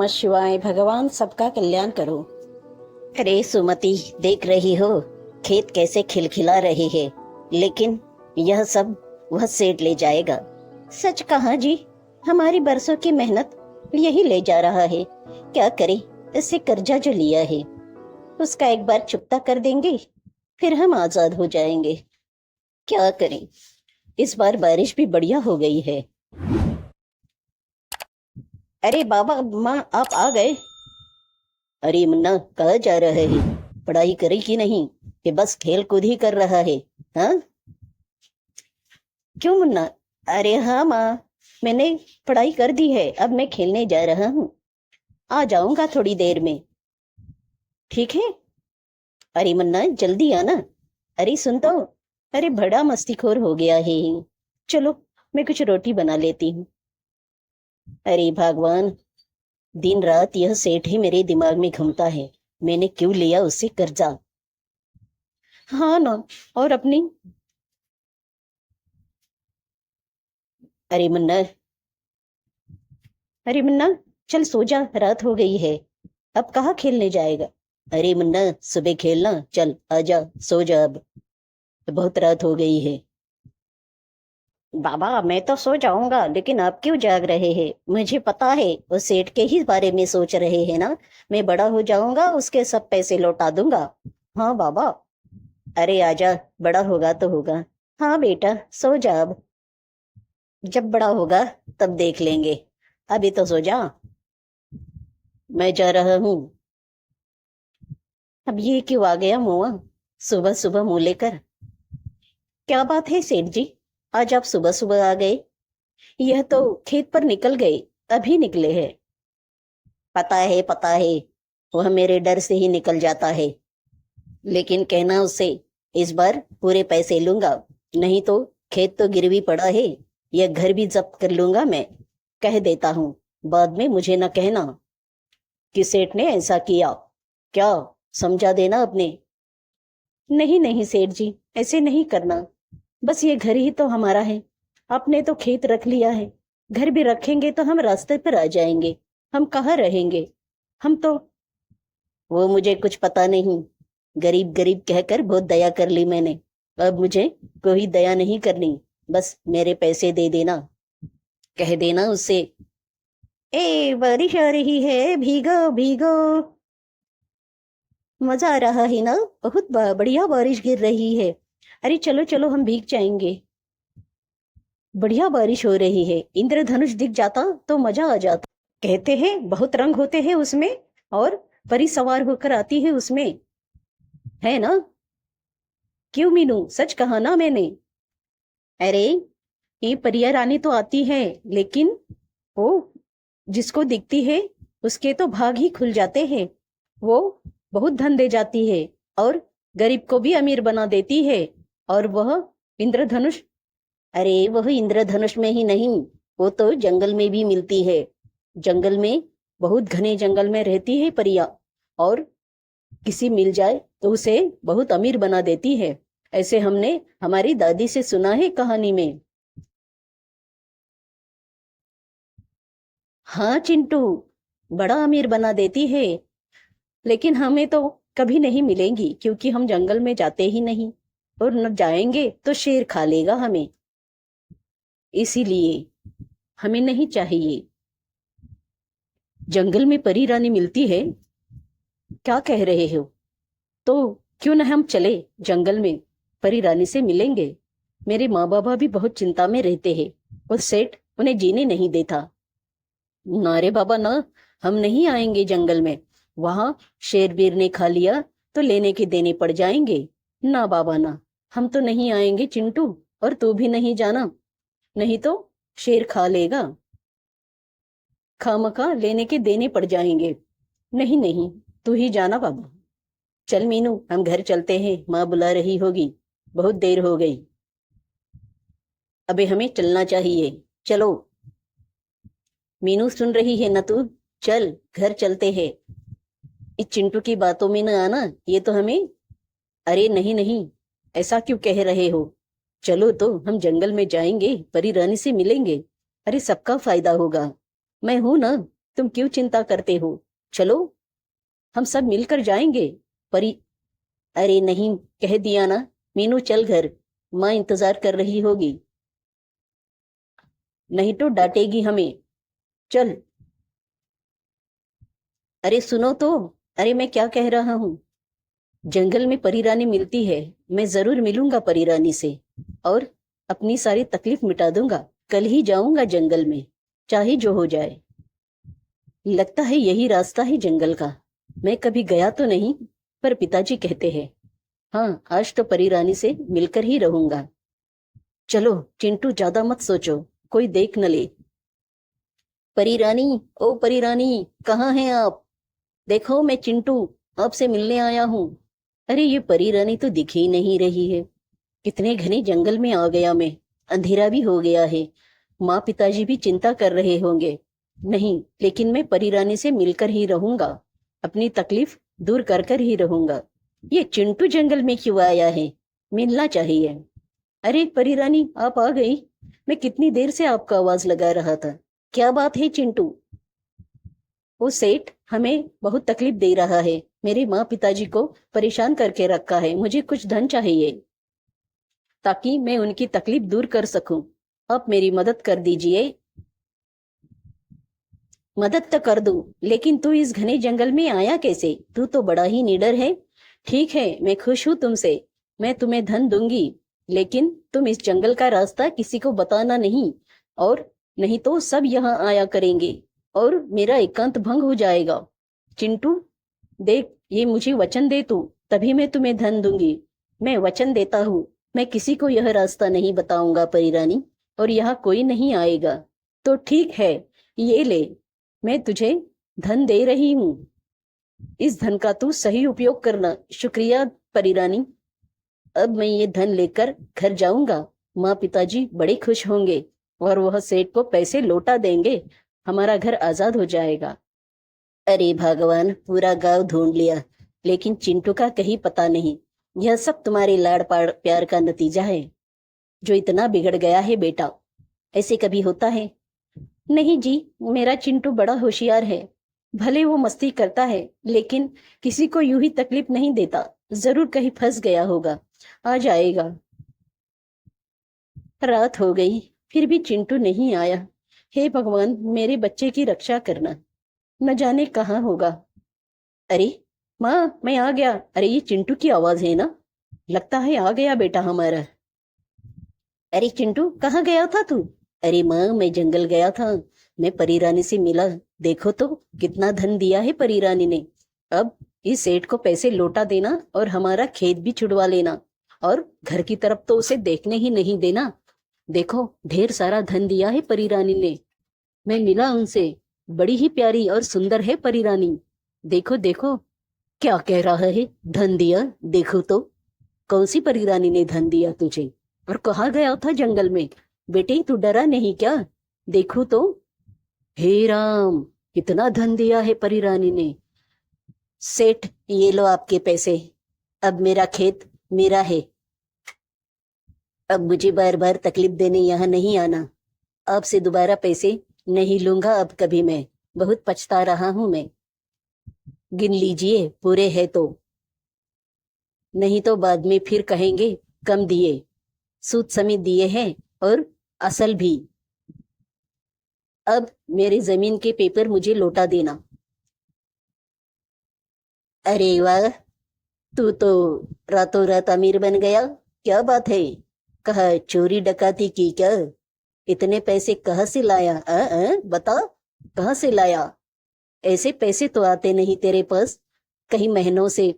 नमः शिवाय। भगवान सबका कल्याण करो। अरे सुमति, देख रही हो खेत कैसे खिलखिला रहे हैं, लेकिन यह सब वह सेठ ले जाएगा। सच कहा जी, हमारी बरसों की मेहनत यही ले जा रहा है। क्या करें, इससे कर्जा जो लिया है उसका एक बार चुकता कर देंगे, फिर हम आजाद हो जाएंगे। क्या करें, इस बार बारिश भी बढ़िया हो गई है। अरे बाबा माँ, आप आ गए। अरे मुन्ना, कहाँ जा रहा है? पढ़ाई करे कि नहीं, कि बस खेल कूद ही कर रहा है? हाँ क्यों मुन्ना? अरे हाँ माँ, मैंने पढ़ाई कर दी है, अब मैं खेलने जा रहा हूँ। आ जाऊंगा थोड़ी देर में। ठीक है। अरे मुन्ना जल्दी आना। अरे सुन तो, अरे बड़ा मस्तीखोर हो गया है। चलो मैं कुछ रोटी बना लेती हूँ। अरे भगवान, दिन रात यह सेठ ही मेरे दिमाग में घूमता है। मैंने क्यों लिया उससे कर्जा? हाँ ना। और अपनी। अरे मुन्ना, अरे मुन्ना, चल सो जा, रात हो गई है। अब कहाँ खेलने जाएगा? अरे मुन्ना, सुबह खेलना, चल आजा, सो जा अब, बहुत रात हो गई है। बाबा मैं तो सो जाऊंगा, लेकिन आप क्यों जाग रहे हैं? मुझे पता है वो सेठ के ही बारे में सोच रहे हैं ना। मैं बड़ा हो जाऊंगा, उसके सब पैसे लौटा दूंगा। हाँ बाबा। अरे आजा, बड़ा होगा तो होगा। हाँ बेटा, सो जा अब, जब बड़ा होगा तब देख लेंगे। अभी तो सो जा। मैं जा रहा हूँ। अब ये क्यों आ गया मुआ, सुबह सुबह मुंह लेकर? क्या बात है सेठ जी, आज आप सुबह सुबह आ गए? यह तो खेत पर निकल गए, अभी निकले हैं। पता है पता है, वह मेरे डर से ही निकल जाता है। लेकिन कहना उससे, इस बार पूरे पैसे लूंगा, नहीं तो खेत तो गिरवी पड़ा है, यह घर भी जब्त कर लूंगा मैं। कह देता हूँ, बाद में मुझे न कहना कि सेठ ने ऐसा किया। क्या, समझा देना अपने। नहीं नहीं सेठ जी, ऐसे नहीं करना। बस ये घर ही तो हमारा है। आपने तो खेत रख लिया है, घर भी रखेंगे तो हम रास्ते पर आ जाएंगे। हम कहाँ रहेंगे? हम तो। वो मुझे कुछ पता नहीं। गरीब गरीब कहकर बहुत दया कर ली मैंने, अब मुझे कोई दया नहीं करनी। बस मेरे पैसे दे देना, कह देना उससे। ए बारिश आ रही है, भीगो भीगो। मजा आ रहा है ना? बहुत बढ़िया बारिश गिर रही है। अरे चलो चलो, हम भीग जाएंगे। बढ़िया बारिश हो रही है, इंद्रधनुष दिख जाता तो मजा आ जाता। कहते हैं बहुत रंग होते हैं उसमें, और परी सवार होकर आती है उसमें, है ना? क्यों मीनू, सच कहा ना मैंने? अरे ये परिया रानी तो आती है, लेकिन वो जिसको दिखती है उसके तो भाग ही खुल जाते हैं। वो बहुत धन दे जाती है, और गरीब को भी अमीर बना देती है। और वह इंद्रधनुष, अरे वह इंद्रधनुष में ही नहीं, वो तो जंगल में भी मिलती है। जंगल में, बहुत घने जंगल में रहती है परिया, और किसी मिल जाए तो उसे बहुत अमीर बना देती है। ऐसे हमने हमारी दादी से सुना है कहानी में। हाँ चिंटू, बड़ा अमीर बना देती है। लेकिन हमें तो कभी नहीं मिलेंगी, क्योंकि हम जंगल में जाते ही नहीं, और न जाएंगे तो शेर खा लेगा हमें। इसीलिए हमें नहीं चाहिए। जंगल में परी रानी मिलती है? क्या कह रहे हो? तो क्यों न हम चले जंगल में, परी रानी से मिलेंगे। मेरे माँ बाबा भी बहुत चिंता में रहते हैं, और सेठ उन्हें जीने नहीं देता। ना रे बाबा ना, हम नहीं आएंगे जंगल में। वहां शेर बीर ने खा लिया तो लेने के देने पड़ जाएंगे। ना बाबा ना, हम तो नहीं आएंगे चिंटू, और तू भी नहीं जाना, नहीं तो शेर खा लेगा। खामखा लेने के देने पड़ जाएंगे। नहीं नहीं, तू ही जाना बाबा। चल मीनू, हम घर चलते हैं, माँ बुला रही होगी, बहुत देर हो गई। अबे हमें चलना चाहिए, चलो। मीनू सुन रही है ना तू? चल घर चलते हैं। इस चिंटू की बातों में न आना, ये तो हमें। अरे नहीं नहीं, ऐसा क्यों कह रहे हो? चलो तो हम जंगल में जाएंगे, परी रानी से मिलेंगे। अरे सबका फायदा होगा, मैं हूं ना, तुम क्यों चिंता करते हो? चलो हम सब मिलकर जाएंगे। परी, अरे नहीं, कह दिया ना। मीनू चल घर, माँ इंतजार कर रही होगी, नहीं तो डांटेगी हमें। चल। अरे सुनो तो, अरे मैं क्या कह रहा हूँ। जंगल में परी रानी मिलती है, मैं जरूर मिलूंगा परी रानी से और अपनी सारी तकलीफ मिटा दूंगा। कल ही जाऊंगा जंगल में, चाहे जो हो जाए। लगता है यही रास्ता है जंगल का। मैं कभी गया तो नहीं, पर पिताजी कहते हैं। हाँ, आज तो परी रानी से मिलकर ही रहूंगा। चलो चिंटू, ज्यादा मत सोचो, कोई देख न ले। परी रानी, ओ परी रानी, कहाँ हैं आप? देखो मैं चिंटू, आपसे मिलने आया हूँ। अरे ये परी रानी तो दिख ही नहीं रही है। कितने घने जंगल में आ गया मैं, अंधेरा भी हो गया है। माँ पिताजी भी चिंता कर रहे होंगे। नहीं, लेकिन मैं परी रानी से मिलकर ही रहूंगा, अपनी तकलीफ दूर कर कर ही रहूंगा। ये चिंटू जंगल में क्यों आया है? मिलना चाहिए। अरे परी रानी, आप आ गई। मैं कितनी देर से आपका आवाज लगा रहा था। क्या बात है चिंटू? वो सेठ हमें बहुत तकलीफ दे रहा है, मेरे माँ पिताजी को परेशान करके रखा है। मुझे कुछ धन चाहिए ताकि मैं उनकी तकलीफ दूर कर सकूं। आप मेरी मदद कर दीजिए। मदद तो कर दूं, लेकिन तू इस घने जंगल में आया कैसे? तू तो बड़ा ही निडर है। ठीक है, मैं खुश हूं तुमसे, मैं तुम्हें धन दूंगी, लेकिन तुम इस जंगल का रास्ता किसी को बताना नहीं, और नहीं तो सब यहाँ आया करेंगे और मेरा एकांत भंग हो जाएगा। चिंटू देख, ये मुझे वचन दे तू, तभी मैं तुम्हें धन दूंगी। मैं वचन देता हूँ, मैं किसी को यह रास्ता नहीं बताऊंगा परी रानी, और यहाँ कोई नहीं आएगा। तो ठीक है, ये ले, मैं तुझे धन दे रही हूँ। इस धन का तू सही उपयोग करना। शुक्रिया परी रानी। अब मैं ये धन लेकर घर जाऊंगा, माँ पिताजी बड़े खुश होंगे और वह सेठ को पैसे लौटा देंगे, हमारा घर आजाद हो जाएगा। अरे भगवान, पूरा गांव ढूंढ लिया, लेकिन चिंटू का कहीं पता नहीं। यह सब तुम्हारे लाड़ प्यार का नतीजा है, जो इतना बिगड़ गया है बेटा। ऐसे कभी होता है? नहीं जी, मेरा चिंटू बड़ा होशियार है। भले वो मस्ती करता है, लेकिन किसी को यूं ही तकलीफ नहीं देता। जरूर कहीं फंस गया होगा, आ जाएगा। रात हो गई, फिर भी चिंटू नहीं आया। हे भगवान, मेरे बच्चे की रक्षा करना, न जाने कहाँ होगा। अरे माँ, मैं आ गया। अरे ये चिंटू की आवाज है ना? लगता है आ गया बेटा हमारा। अरे चिंटू, कहाँ गया था तू? अरे माँ, मैं जंगल गया था, मैं परी रानी से मिला। देखो तो कितना धन दिया है परी रानी ने। अब इस सेठ को पैसे लौटा देना और हमारा खेत भी छुड़वा लेना, और घर की तरफ तो उसे देखने ही नहीं देना। देखो, ढेर सारा धन दिया है परी रानी ने। मैं मिला उनसे, बड़ी ही प्यारी और सुंदर है परी रानी। देखो देखो, क्या कह रहा है? धन दिया? देखो तो, कौन सी परी रानी ने धन दिया तुझे? और कहाँ गया था जंगल में? बेटे तू डरा नहीं क्या? देखो तो, हे राम, कितना धन दिया है परी रानी ने। सेठ, ये लो आपके पैसे, अब मेरा खेत मेरा है। अब मुझे बार बार तकलीफ देने यहाँ नहीं आना। आपसे दोबारा पैसे नहीं लूंगा अब कभी मैं। बहुत पछता रहा हूं मैं। गिन लीजिए, पूरे है तो, नहीं तो बाद में फिर कहेंगे कम दिए। सूद समेत दिए हैं और असल भी। अब मेरे जमीन के पेपर मुझे लौटा देना। अरे वाह, तू तो रातों रात अमीर बन गया। क्या बात है? कहा चोरी डकाती की क्या? इतने पैसे कहाँ से लाया? बता, कहाँ से लाया? ऐसे पैसे तो आते नहीं तेरे पास। कई महीनों से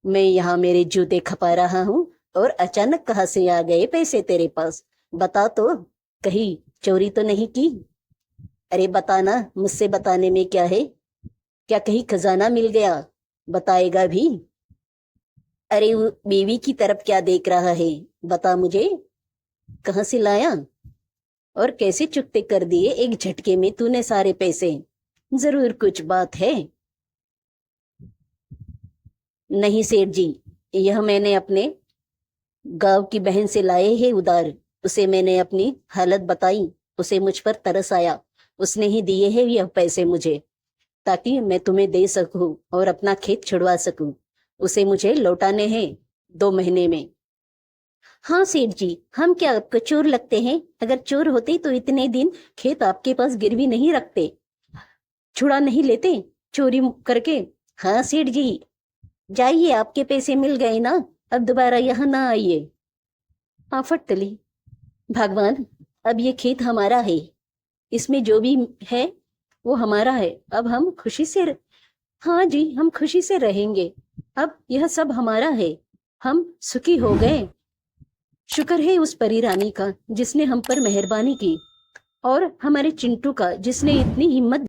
मैं यहाँ मेरे जूते खपा रहा हूँ, और अचानक कहाँ से आ गए पैसे तेरे पास? बता तो, कहीं चोरी तो नहीं की? अरे बताना, मुझसे बताने में क्या है? क्या कहीं खजाना मिल गया? बताएगा भी? अरे वो बीवी की तरफ क्या देख रहा है? बता मुझे, कहाँ से लाया और कैसे चुकते कर दिए एक झटके में तूने सारे पैसे? जरूर कुछ बात है। नहीं सेठ जी, यह मैंने अपने गांव की बहन से लाए हैं उधार। उसे मैंने अपनी हालत बताई, उसे मुझ पर तरस आया, उसने ही दिए हैं यह पैसे मुझे। ताकि मैं तुम्हें दे सकूं और अपना खेत छुड़वा सकूं। उसे मुझे लौटाने हैं 2 महीने में। हाँ सेठ जी, हम क्या आपको चोर लगते हैं? अगर चोर होते तो इतने दिन खेत आपके पास गिरवी नहीं रखते, छुड़ा नहीं लेते चोरी करके। हाँ सेठ जी, जाइए, आपके पैसे मिल गए ना, अब दोबारा यहाँ ना आइए। आफत टली। भगवान, अब ये खेत हमारा है, इसमें जो भी है वो हमारा है। अब हम खुशी से हाँ जी, हम खुशी से रहेंगे। अब यह सब हमारा है, हम सुखी हो गए। शुक्र है उस परी रानी का जिसने हम पर मेहरबानी की, और हमारे चिंटू का जिसने इतनी हिम्मत